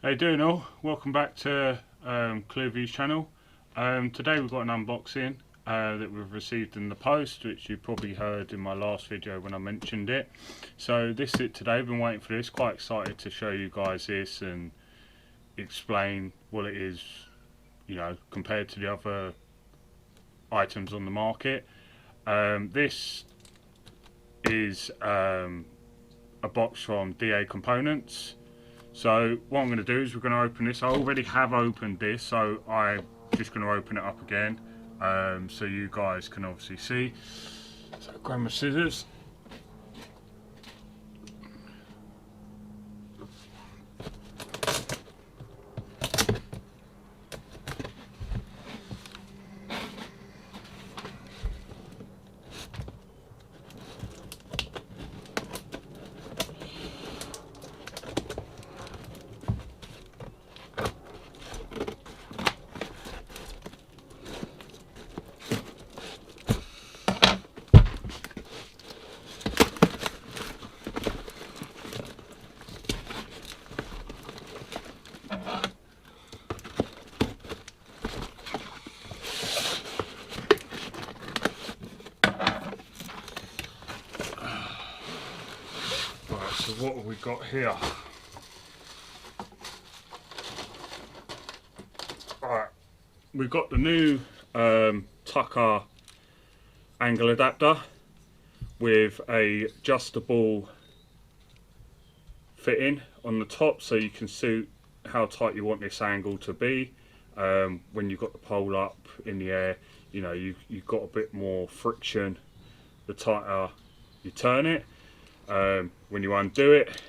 How you doing all? Welcome back to Clearview's channel. Today we've got an unboxing that we've received in the post, which you probably heard in my last video when I mentioned it. So this is it today. I've been waiting for this, quite excited to show you guys this and explain what it is, you know, compared to the other items on the market. This is a box from DA Components. So what I'm going to do is we're going to open this. I already have opened this, so I'm just going to open it up again so you guys can obviously see. So grab my scissors. So what have we got here? Alright, we've got the new Tucker angle adapter with a adjustable fitting on the top, so you can suit how tight you want this angle to be. When you've got the pole up in the air, you know, you've got a bit more friction the tighter you turn it. When you undo it,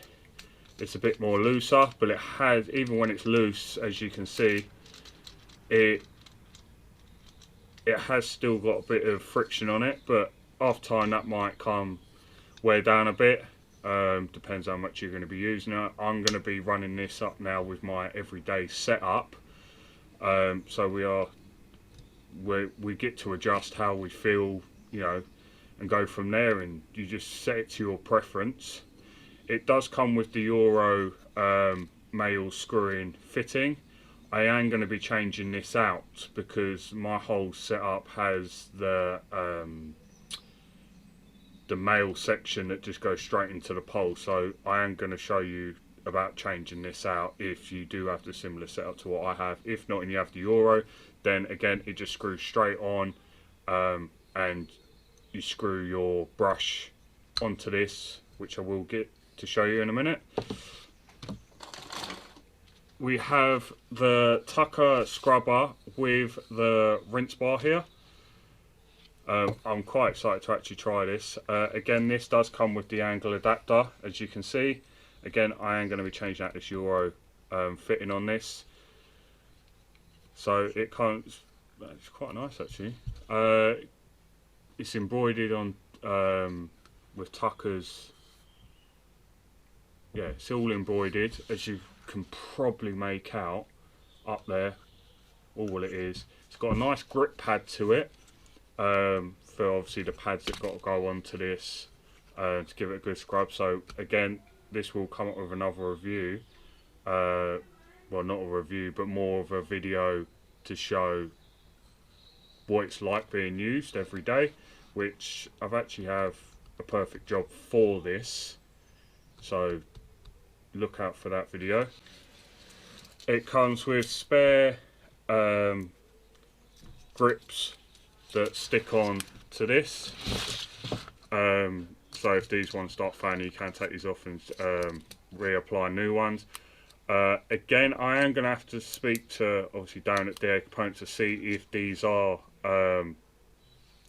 it's a bit more looser, but it has, even when it's loose, as you can see, it has still got a bit of friction on it, but after time that might wear down a bit. Depends how much you're going to be using it. I'm going to be running this up now with my everyday setup, so we get to adjust how we feel, you know, and go from there, and you just set it to your preference. It does come with the Euro male screw-in fitting. I am going to be changing this out because my whole setup has the male section that just goes straight into the pole, so I am going to show you about changing this out if you do have the similar setup to what I have. If not and you have the Euro, then again it just screws straight on, and you screw your brush onto this, which I will get to show you in a minute. We have the Tucker scrubber with the rinse bar here. I'm quite excited to actually try this. Again, this does come with the angle adapter, as you can see. Again, I am going to be changing out this Euro fitting on this. So it comes, it's quite nice actually. It's embroidered on with Tucker's. Yeah, it's all embroidered, as you can probably make out up there. All it is. It's got a nice grip pad to it, for obviously the pads that got to go onto this to give it a good scrub. So again, this will come up with another review. Well, not a review, but more of a video to show what it's like being used every day, which I've actually have a perfect job for this, so look out for that video. It comes with spare grips that stick on to this, so if these ones start failing, you can take these off and reapply new ones. Again, I am going to have to speak to obviously Darren at DA Components to see if these are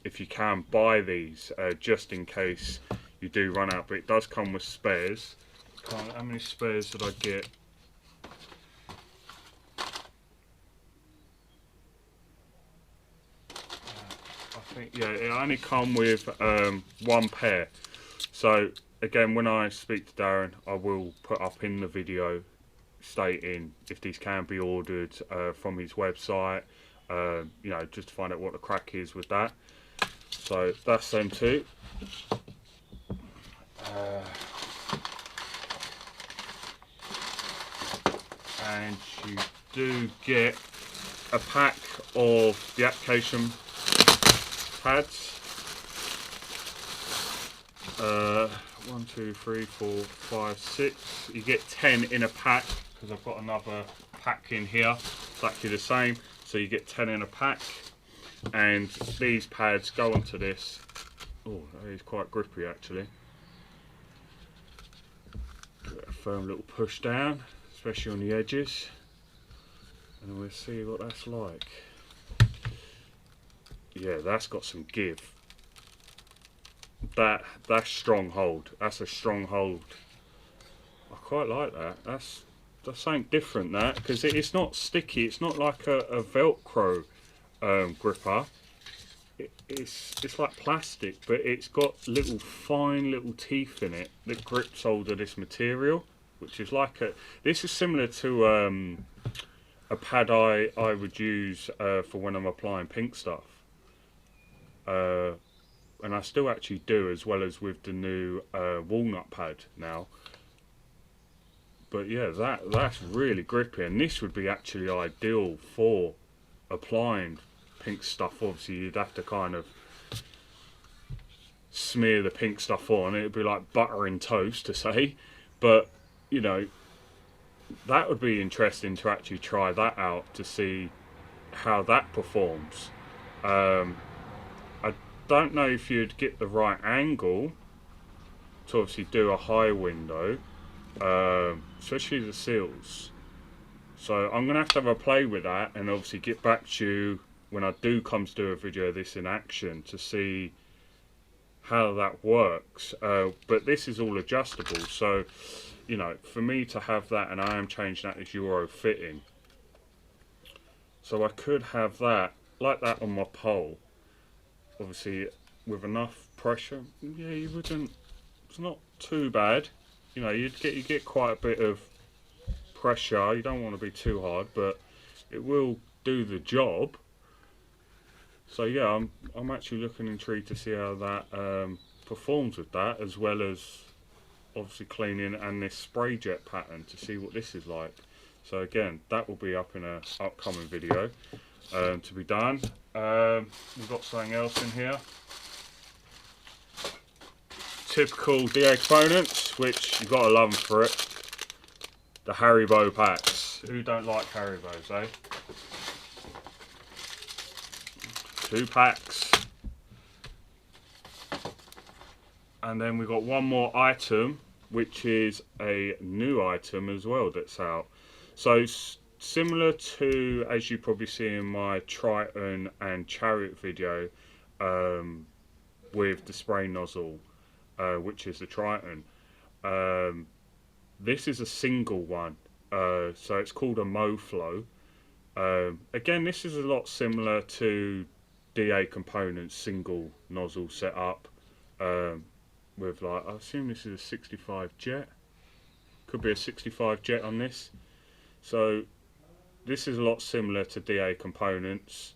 if you can buy these, just in case you do run out, but it does come with spares. How many spares did I get? I think, yeah, it only come with one pair. So again, when I speak to Darren, I will put up in the video stating if these can be ordered from his website, you know, just to find out what the crack is with that. So that's them two. and you do get a pack of the application pads. 1, 2, 3, 4, 5, 6. You get 10 in a pack because I've got another pack in here, exactly the same. So you get 10 in a pack, and these pads go onto this. Oh, that is quite grippy actually. Give it a firm little push down, especially on the edges, and we'll see what that's like. Yeah, that's got some give. That's strong hold. That's a strong hold. I quite like that. That's something different, that, because it's not sticky. It's not like a Velcro gripper. It's like plastic, but it's got fine little teeth in it that grips hold of this material, which is like this is similar to a pad I would use for when I'm applying pink stuff. And I still actually do, as well as with the new walnut pad now. But yeah, that's really grippy, and this would be actually ideal for applying pink stuff. Obviously you'd have to kind of smear the pink stuff on. It'd be like buttering toast to say, but you know, that would be interesting to actually try that out to see how that performs. I don't know if you'd get the right angle to obviously do a high window, especially the seals. So I'm gonna have to have a play with that, and obviously get back to you when I do come to do a video of this in action to see how that works. But this is all adjustable, so you know, for me to have that, and I am changing that as Euro fitting, so I could have that like that on my pole. Obviously with enough pressure, yeah, you wouldn't, it's not too bad. You know, you get quite a bit of pressure. You don't want to be too hard, but it will do the job. So yeah, I'm actually looking intrigued to see how that performs with that, as well as obviously cleaning and this spray jet pattern, to see what this is like. So again, that will be up in a upcoming video to be done. We've got something else in here. Typical DA components, which you've got to love them for it. The Haribo packs. Who don't like Haribos, eh? 2 packs. And then we've got one more item, which is a new item as well that's out. So similar to, as you probably see in my Triton and Chariot video with the spray nozzle, which is the Triton. This is a single one, so it's called a MoFlow. Again, this is a lot similar to DA components single nozzle setup, with, like, I assume this is a 65 jet. Could be a 65 jet on this. So this is a lot similar to DA components,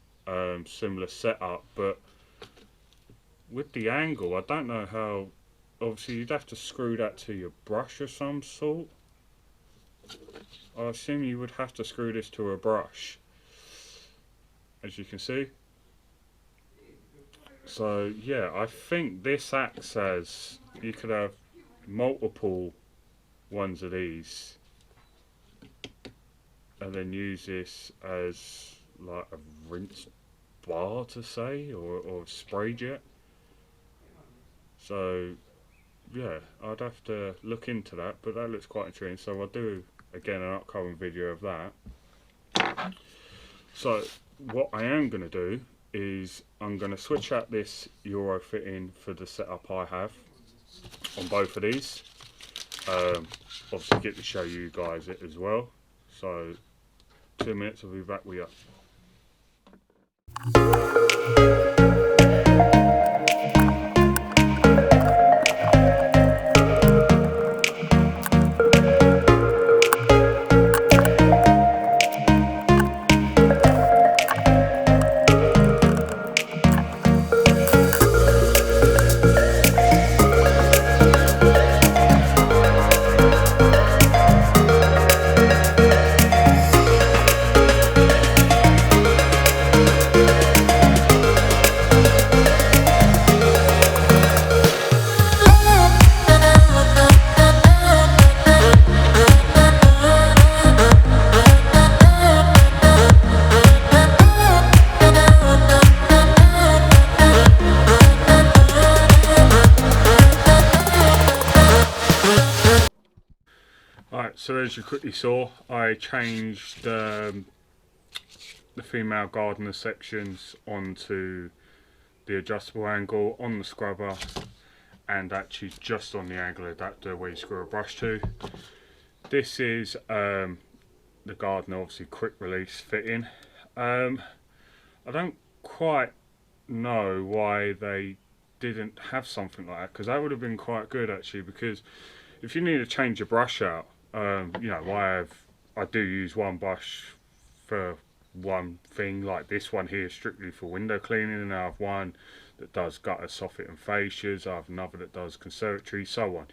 similar setup, but with the angle, I don't know how. Obviously you'd have to screw that to your brush of some sort. I assume you would have to screw this to a brush, as you can see. So yeah, I think this acts as, you could have multiple ones of these and then use this as like a rinse bar to say, or spray jet. So yeah, I'd have to look into that, but that looks quite intriguing, so I'll do again an upcoming video of that. So what I am going to do is I'm going to switch out this Euro fitting for the setup I have on both of these. Obviously get to show you guys it as well. So 2 minutes, I'll be back with you. Alright, so as you quickly saw, I changed the female gardener sections onto the adjustable angle on the scrubber, and actually just on the angle adapter where you screw a brush to. This is the gardener, obviously quick release fitting. I don't quite know why they didn't have something like that, because that would have been quite good actually, because if you need to change your brush out, you know, I do use one brush for one thing, like this one here strictly for window cleaning, and I have one that does gutter, soffit and fascias, I have another that does conservatory, so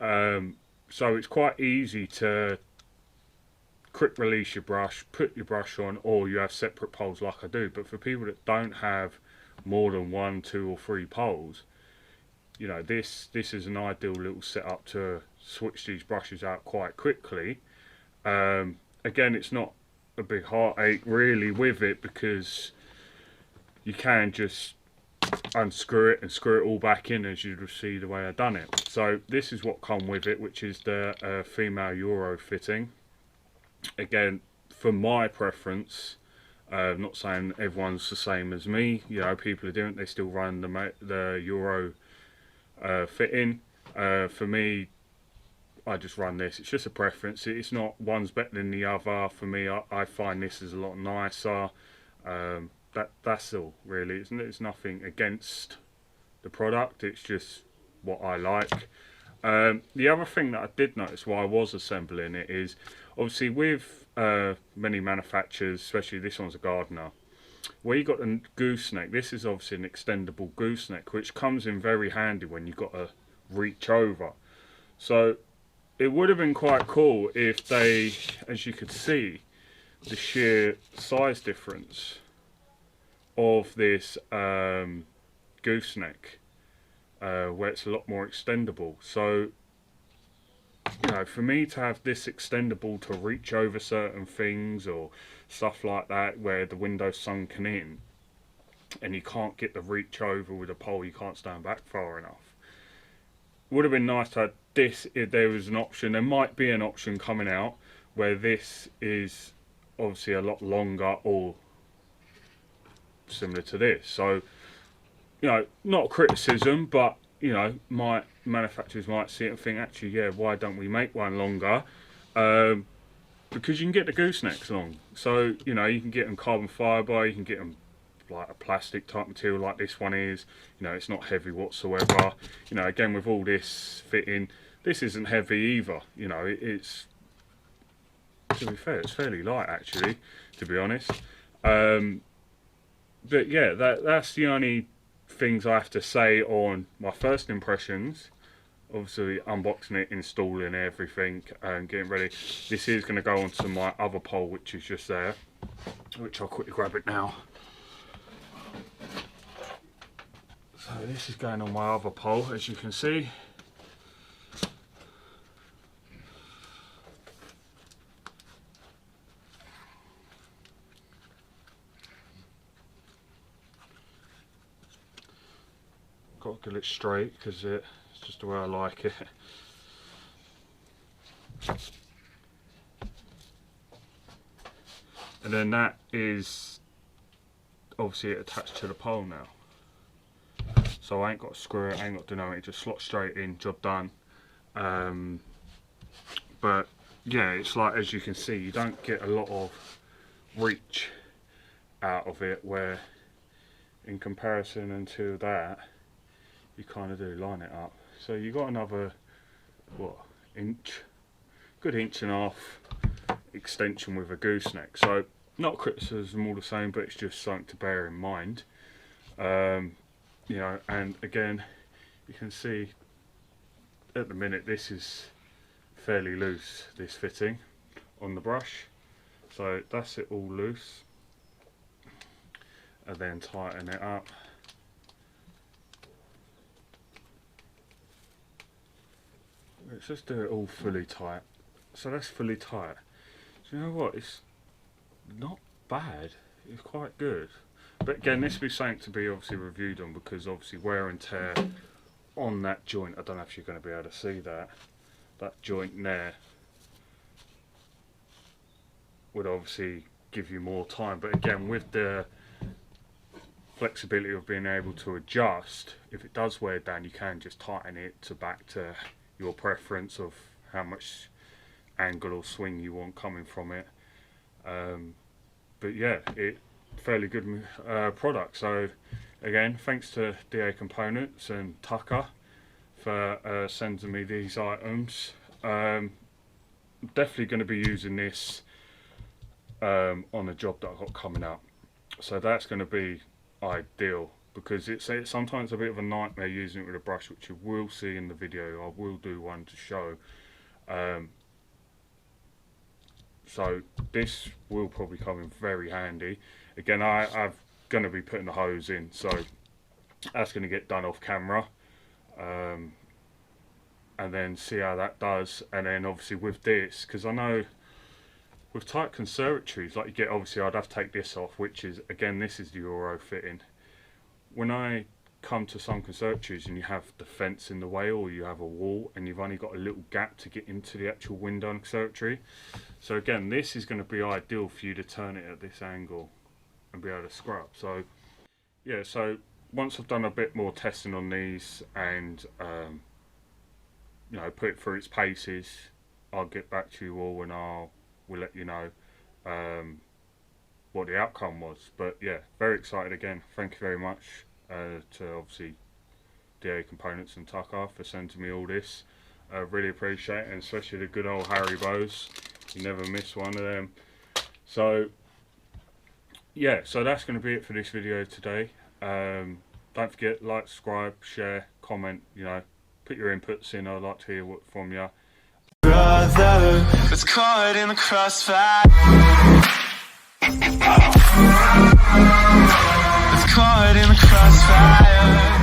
on. So it's quite easy to quick release your brush, put your brush on, or you have separate poles like I do. But for people that don't have more than 1, 2 or 3 poles, you know, this is an ideal little setup to switch these brushes out quite quickly. Again, it's not a big heartache really with it, because you can just unscrew it and screw it all back in, as you'll see the way I've done it. So this is what come with it, which is the female Euro fitting. Again, for my preference, not saying everyone's the same as me, you know, people are doing it, they still run the Euro fitting. For me, I just run this. It's just a preference. It's not one's better than the other. For me, I find this is a lot nicer. That's all really. It's nothing against the product, it's just what I like. The other thing that I did notice while I was assembling it is, obviously with many manufacturers, especially this one's a gardener, where you got a gooseneck, this is obviously an extendable gooseneck, which comes in very handy when you've got to reach over. So it would have been quite cool if they, as you could see, the sheer size difference of this gooseneck, where it's a lot more extendable. So, you know, for me to have this extendable to reach over certain things or stuff like that, where the window's sunken in and you can't get the reach over with a pole, you can't stand back far enough. Would have been nice to have this if there was an option. There might be an option coming out where this is obviously a lot longer or similar to this. So, you know, not a criticism, but you know, manufacturers might see it and think, actually, yeah, why don't we make one longer? Because you can get the goosenecks long. So, you know, you can get them carbon fibre, you can get them like a plastic type material like this one is. You know, it's not heavy whatsoever. You know, again, with all this fitting, this isn't heavy either. You know, it's, to be fair, it's fairly light actually, to be honest. But yeah, that's the only things I have to say on my first impressions. Obviously unboxing it, installing everything and getting ready. This is going to go onto my other pole, which is just there, which I'll quickly grab it now. So this is going on my other pole, as you can see. Got to get it straight because it's just the way I like it. And then that is obviously attached to the pole now. So I ain't got to screw it, I ain't got to do nothing, it just slots straight in, job done. But yeah, it's like, as you can see, you don't get a lot of reach out of it, where in comparison unto that, you kind of do line it up. So you got another, what, good inch and a half extension with a gooseneck. So not criticism all the same, but it's just something to bear in mind. You know, and again, you can see at the minute this is fairly loose, this fitting on the brush. So that's it all loose, and then tighten it up. Let's just do it all fully tight. So that's fully tight. So you know what, it's not bad, it's quite good. But again, this will be something to be obviously reviewed on, because obviously wear and tear on that joint, I don't know if you're going to be able to see that joint there, would obviously give you more time. But again, with the flexibility of being able to adjust, if it does wear down, you can just tighten it to back to your preference of how much angle or swing you want coming from it. But yeah, it fairly good product. So again, thanks to DA Components and Tucker for sending me these items. Definitely going to be using this on a job that I've got coming up, so that's going to be ideal, because it's sometimes a bit of a nightmare using it with a brush, which you will see in the video. I will do one to show. So this will probably come in very handy. Again, I'm going to be putting the hose in, so that's going to get done off camera, and then see how that does. And then obviously with this, because I know with tight conservatories, like you get, obviously I'd have to take this off, which is, again, this is the Euro fitting. When I come to some conservatories and you have the fence in the way, or you have a wall and you've only got a little gap to get into the actual window in the conservatory, so again, this is going to be ideal for you to turn it at this angle and be able to scrub. So yeah, so once I've done a bit more testing on these and you know, put it through its paces, I'll get back to you all and we'll let you know what the outcome was. But yeah, very excited again. Thank you very much to obviously DA Components and Tucker for sending me all this. I really appreciate it, and especially the good old Haribos. You never miss one of them. So yeah, so that's going to be it for this video today. Don't forget, like, subscribe, share, comment, you know, put your inputs in. I'd like to hear from you. Brother, it's caught in the crossfire. It's caught in the crossfire.